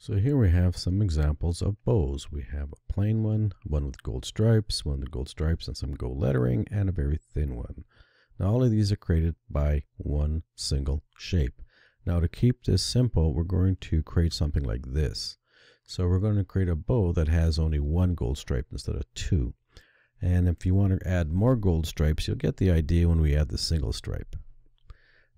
So here we have some examples of bows. We have a plain one with gold stripes, one with gold stripes and some gold lettering, and a very thin one. Now all of these are created by one single shape. Now to keep this simple, we're going to create something like this. So we're going to create a bow that has only one gold stripe instead of two. And if you want to add more gold stripes, you'll get the idea when we add the single stripe.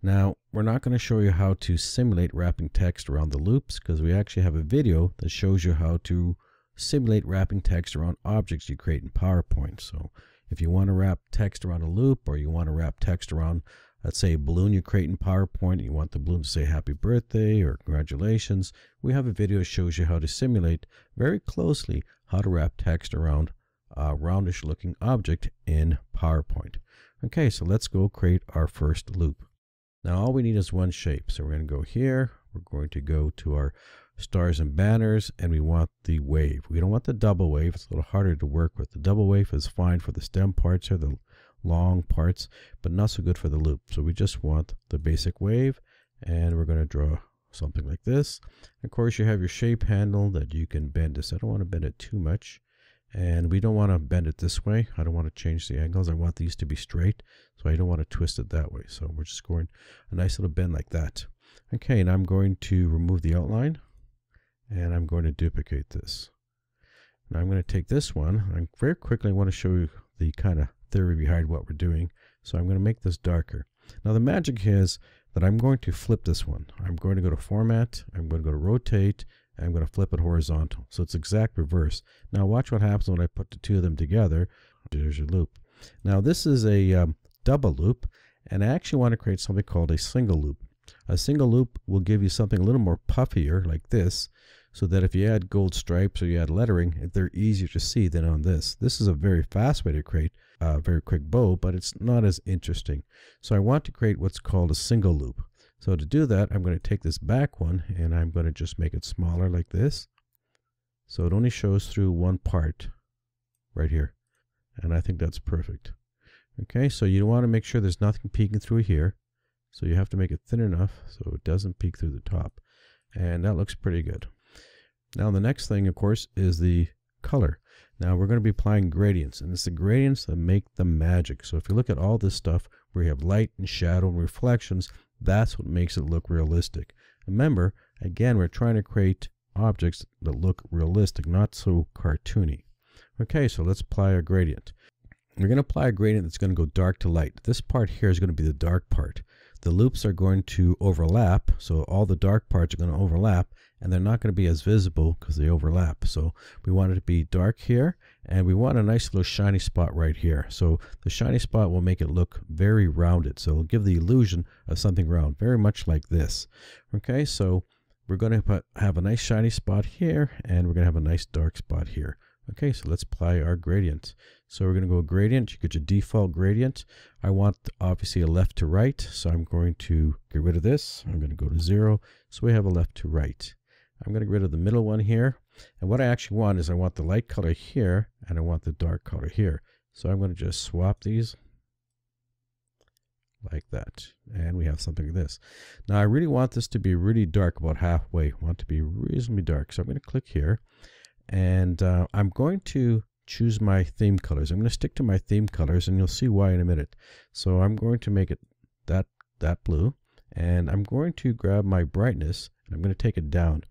Now, we're not going to show you how to simulate wrapping text around the loops because we actually have a video that shows you how to simulate wrapping text around objects you create in PowerPoint. So if you want to wrap text around a loop, or you want to wrap text around, let's say, a balloon you create in PowerPoint, and you want the balloon to say happy birthday or congratulations, we have a video that shows you how to simulate very closely how to wrap text around a roundish looking object in PowerPoint. Okay, so let's go create our first loop. Now all we need is one shape. So we're going to go here, we're going to go to our stars and banners, and we want the wave. We don't want the double wave, it's a little harder to work with. The double wave is fine for the stem parts or the long parts, but not so good for the loop. So we just want the basic wave, and we're going to draw something like this. Of course you have your shape handle that you can bend this. I don't want to bend it too much. And we don't want to bend it this way. I don't want to change the angles. I want these to be straight, so I don't want to twist it that way. So we're just going a nice little bend like that. Okay, and I'm going to remove the outline, and I'm going to duplicate this. Now I'm going to take this one, and very quickly I want to show you the kind of theory behind what we're doing. So I'm going to make this darker. Now the magic is that I'm going to flip this one. I'm going to go to Format, I'm going to go to Rotate, and I'm going to flip it horizontal. So it's exact reverse. Now watch what happens when I put the two of them together. There's your loop. Now this is a double loop, and I actually want to create something called a single loop. A single loop will give you something a little more puffier like this, so that if you add gold stripes or you add lettering, they're easier to see than on this. This is a very fast way to create a very quick bow, but it's not as interesting. So I want to create what's called a single loop. So to do that, I'm going to take this back one, and I'm going to just make it smaller like this. So it only shows through one part right here. And I think that's perfect. Okay, so you want to make sure there's nothing peeking through here. So you have to make it thin enough so it doesn't peek through the top. And that looks pretty good. Now the next thing, of course, is the color. Now we're going to be applying gradients, and it's the gradients that make the magic. So if you look at all this stuff where you have light and shadow and reflections, that's what makes it look realistic. Remember, again, we're trying to create objects that look realistic, not so cartoony. Okay, so let's apply a gradient. We're going to apply a gradient that's going to go dark to light. This part here is going to be the dark part. The loops are going to overlap, so all the dark parts are going to overlap, and they're not going to be as visible because they overlap. So we want it to be dark here, and we want a nice little shiny spot right here. So the shiny spot will make it look very rounded, so it'll give the illusion of something round, very much like this. Okay, so we're going to have a nice shiny spot here, and we're going to have a nice dark spot here. Okay, so let's apply our gradient. So we're going to go gradient. You get your default gradient. I want obviously a left to right, so I'm going to get rid of this. I'm going to go to 0, so we have a left to right. I'm going to get rid of the middle one here, and what I actually want is I want the light color here, and I want the dark color here. So I'm going to just swap these like that, and we have something like this. Now I really want this to be really dark, about halfway. I want it to be reasonably dark, so I'm going to click here. And I'm going to choose my theme colors. I'm going to stick to my theme colors, and you'll see why in a minute. So I'm going to make it that blue, and I'm going to grab my brightness, and I'm going to take it down.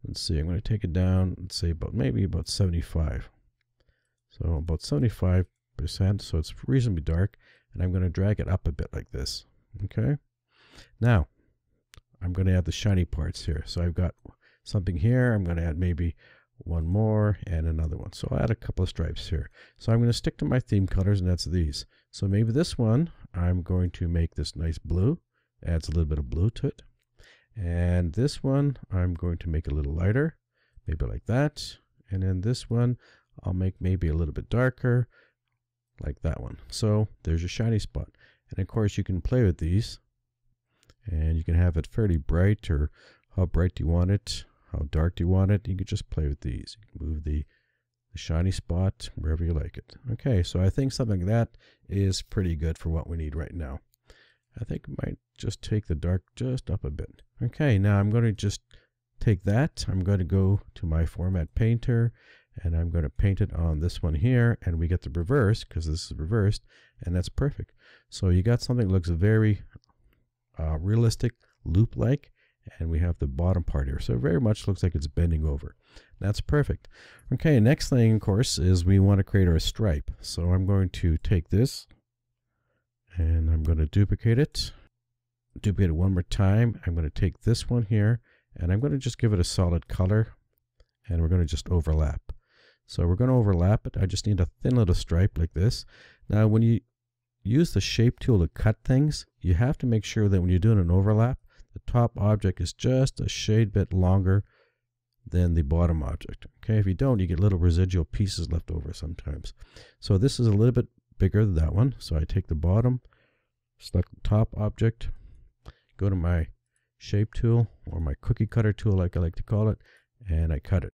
Let's see, I'm going to take it down, let's say maybe about 75. So about 75%, so it's reasonably dark, and I'm going to drag it up a bit like this. Okay. Now I'm going to add the shiny parts here. So I've got something here. I'm going to add maybe one more and another one. So I'll add a couple of stripes here. So I'm going to stick to my theme colors, and that's these. So maybe this one, I'm going to make this nice blue. Adds a little bit of blue to it. And this one, I'm going to make a little lighter, maybe like that. And then this one, I'll make maybe a little bit darker, like that one. So there's your shiny spot. And of course you can play with these, and you can have it fairly bright, or how bright do you want it. How dark do you want it? You can just play with these. You can move the shiny spot wherever you like it. Okay, so I think something like that is pretty good for what we need right now. I think I might just take the dark just up a bit. Okay, now I'm going to just take that, I'm going to go to my format painter, and I'm going to paint it on this one here, and we get the reverse because this is reversed, and that's perfect. So you got something that looks very realistic, loop-like, and we have the bottom part here. So it very much looks like it's bending over. That's perfect. Okay, next thing, of course, is we want to create our stripe. So I'm going to take this, and I'm going to duplicate it one more time. I'm going to take this one here, and I'm going to just give it a solid color, and we're going to just overlap. So we're going to overlap it. I just need a thin little stripe like this. Now when you use the shape tool to cut things, you have to make sure that when you're doing an overlap, the top object is just a shade bit longer than the bottom object. Okay, if you don't, you get little residual pieces left over sometimes. So this is a little bit bigger than that one. So I take the bottom, select the top object, go to my shape tool, or my cookie cutter tool like I like to call it, and I cut it.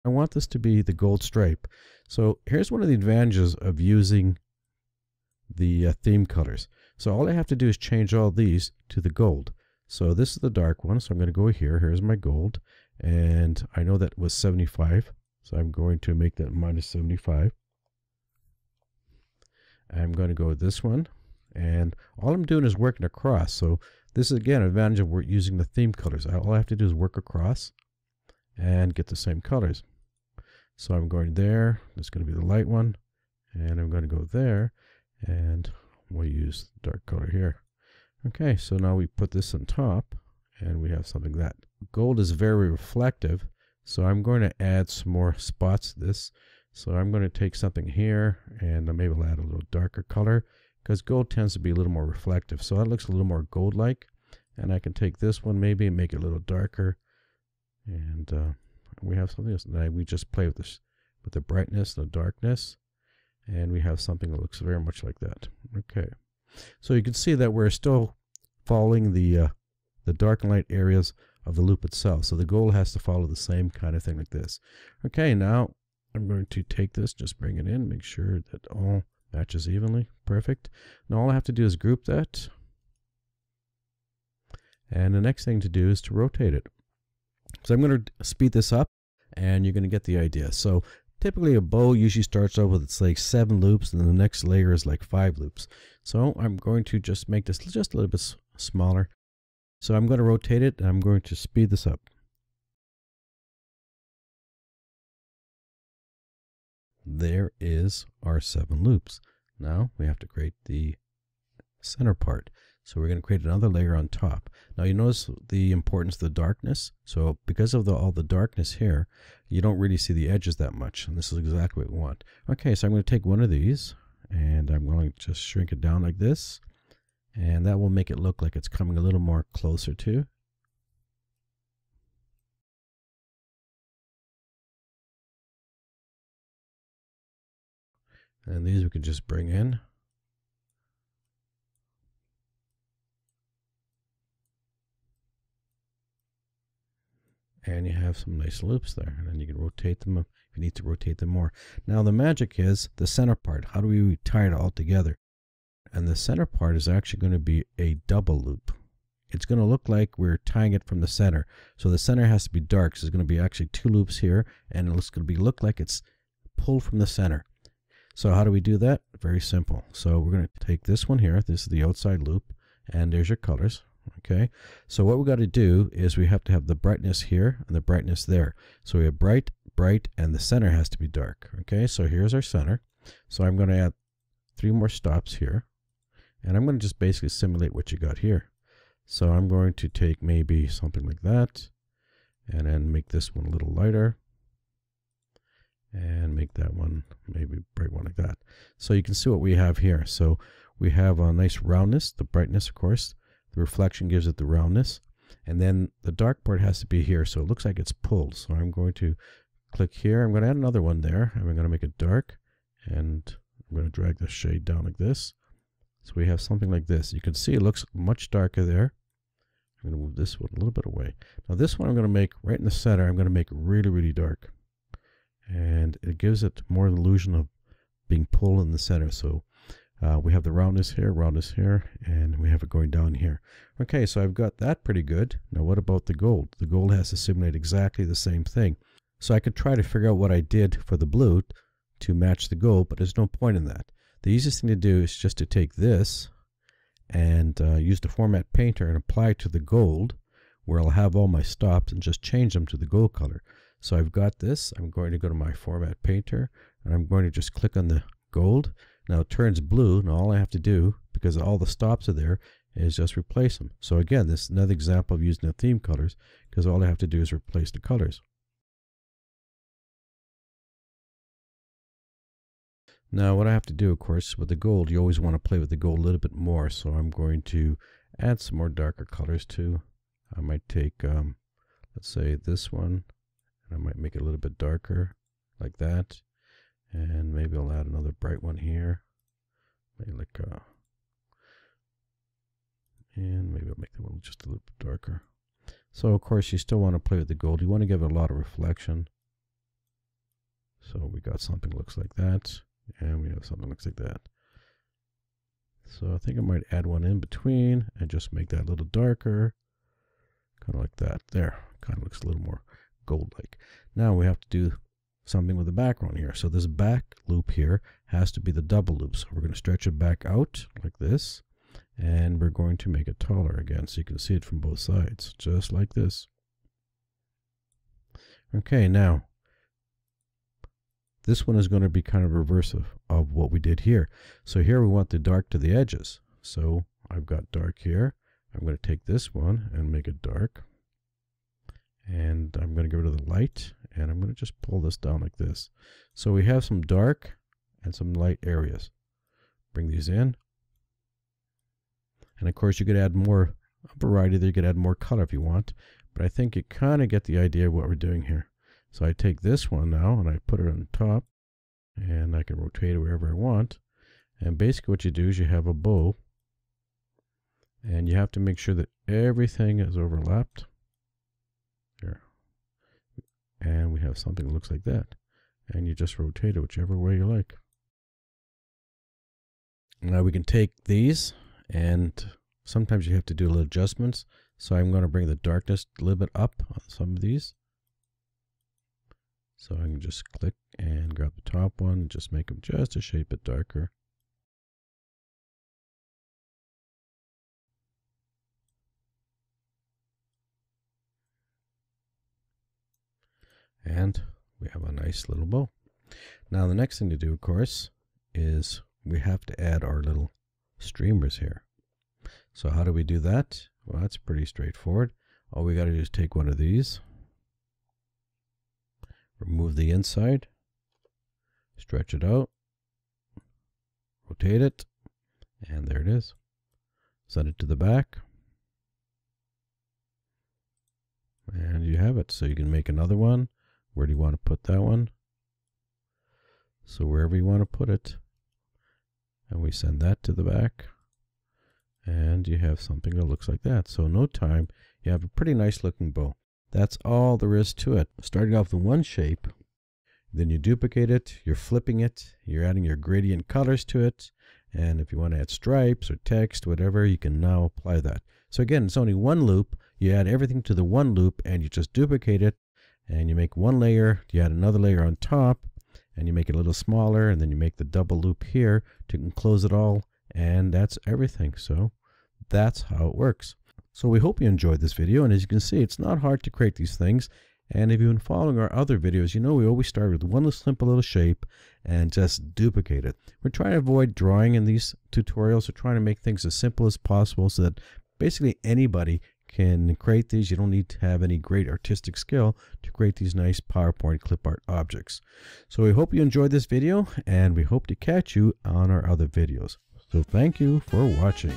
I want this to be the gold stripe. So here's one of the advantages of using the theme colors. So all I have to do is change all these to the gold. So this is the dark one, so I'm going to go here. Here's my gold, and I know that was 75, so I'm going to make that minus 75. I'm going to go with this one, and all I'm doing is working across. So this is again an advantage of using the theme colors. All I have to do is work across and get the same colors. So I'm going there, that's going to be the light one, and I'm going to go there, and we'll use the dark color here. Okay, so now we put this on top, and we have something that gold is very reflective, so I'm going to add some more spots to this. So I'm going to take something here, and maybe I'll add a little darker color, because gold tends to be a little more reflective, so that looks a little more gold-like. And I can take this one maybe and make it a little darker, and we have something else. Now we just play with this, with the brightness and the darkness, and we have something that looks very much like that. Okay, so you can see that we're still following the dark and light areas of the loop itself. So the gold has to follow the same kind of thing like this. Okay, now I'm going to take this, just bring it in, make sure that all matches evenly. Perfect. Now all I have to do is group that, and the next thing to do is to rotate it. So I'm going to speed this up, and you're going to get the idea. So typically a bow usually starts out with, it's like 7 loops, and then the next layer is like 5 loops. So I'm going to just make this just a little bit smaller. So I'm going to rotate it, and I'm going to speed this up. There is our 7 loops. Now we have to create the center part. So we're going to create another layer on top. Now you notice the importance of the darkness. So because of all the darkness here, you don't really see the edges that much. And this is exactly what we want. Okay, so I'm going to take one of these, and I'm going to just shrink it down like this. And that will make it look like it's coming a little more closer to. And these we can just bring in. And you have some nice loops there, and then you can rotate them if you need to rotate them more. Now the magic is the center part. How do we tie it all together? And the center part is actually going to be a double loop. It's going to look like we're tying it from the center. So the center has to be dark. So there's going to be actually 2 loops here, and it's going to look like it's pulled from the center. So how do we do that? Very simple. So we're going to take this one here. This is the outside loop, and there's your colors. Okay, so what we got to do is we have to have the brightness here and the brightness there. So we have bright, bright, and the center has to be dark. Okay, so here's our center. So I'm going to add 3 more stops here, and I'm going to just basically simulate what you got here. So I'm going to take maybe something like that, and then make this one a little lighter, and make that one maybe bright one like that. So you can see what we have here. So we have a nice roundness, the brightness, of course. The reflection gives it the roundness, and then the dark part has to be here, so it looks like it's pulled. So I'm going to click here. I'm going to add another one there, and I'm going to make it dark, and I'm going to drag the shade down like this. So we have something like this. You can see it looks much darker there. I'm going to move this one a little bit away. Now this one I'm going to make right in the center. I'm going to make really, really dark, and it gives it more illusion of being pulled in the center. So We have the roundness here, and we have it going down here. Okay, so I've got that pretty good. Now what about the gold? The gold has to simulate exactly the same thing. So I could try to figure out what I did for the blue to match the gold, but there's no point in that. The easiest thing to do is just to take this and use the Format Painter and apply it to the gold, where I'll have all my stops, and just change them to the gold color. So I've got this. I'm going to go to my Format Painter, and I'm going to just click on the gold. Now it turns blue. Now all I have to do, because all the stops are there, is just replace them. So again, this is another example of using the theme colors, because all I have to do is replace the colors. Now what I have to do, of course, with the gold, you always want to play with the gold a little bit more. So I'm going to add some more darker colors too. I might take, let's say this one, and I might make it a little bit darker, like that. And maybe I'll add another bright one here. Maybe like, and maybe I'll make that one just a little bit darker. So of course you still want to play with the gold. You want to give it a lot of reflection. So we got something that looks like that, and we have something that looks like that. So I think I might add one in between and just make that a little darker. Kind of like that. There. Kind of looks a little more gold-like. Now we have to do something with the background here. So this back loop here has to be the double loop. So we're going to stretch it back out like this, and we're going to make it taller again so you can see it from both sides, just like this. Okay, now this one is going to be kind of reversive of what we did here. So here we want the dark to the edges. So I've got dark here. I'm going to take this one and make it dark. And I'm going to get rid of the light, and I'm going to just pull this down like this. So we have some dark and some light areas. Bring these in. And of course you could add more variety there. You could add more color if you want. But I think you kind of get the idea of what we're doing here. So I take this one now and I put it on top, and I can rotate it wherever I want. And basically what you do is you have a bow, and you have to make sure that everything is overlapped. Here. And we have something that looks like that. And you just rotate it whichever way you like. Now we can take these, and sometimes you have to do little adjustments. So I'm going to bring the darkness a little bit up on some of these. So I can just click and grab the top one and just make them just a shade bit darker. And we have a nice little bow. Now the next thing to do, of course, is we have to add our little streamers here. So how do we do that? Well, that's pretty straightforward. All we got to do is take one of these, remove the inside, stretch it out, rotate it, and there it is. Send it to the back, and you have it. So you can make another one. Where do you want to put that one? So wherever you want to put it, and we send that to the back, and you have something that looks like that. So in no time, you have a pretty nice looking bow. That's all there is to it. Starting off with one shape, then you duplicate it, you're flipping it, you're adding your gradient colors to it, and if you want to add stripes or text, whatever, you can now apply that. So again, it's only one loop. You add everything to the one loop, and you just duplicate it, and you make one layer, you add another layer on top, and you make it a little smaller, and then you make the double loop here to enclose it all, and that's everything. So that's how it works. So we hope you enjoyed this video, and as you can see, it's not hard to create these things. And if you've been following our other videos, you know we always start with one simple little shape and just duplicate it. We're trying to avoid drawing in these tutorials. We're trying to make things as simple as possible so that basically anybody can create these. You don't need to have any great artistic skill to create these nice PowerPoint clip art objects. So we hope you enjoyed this video, and we hope to catch you on our other videos. So thank you for watching.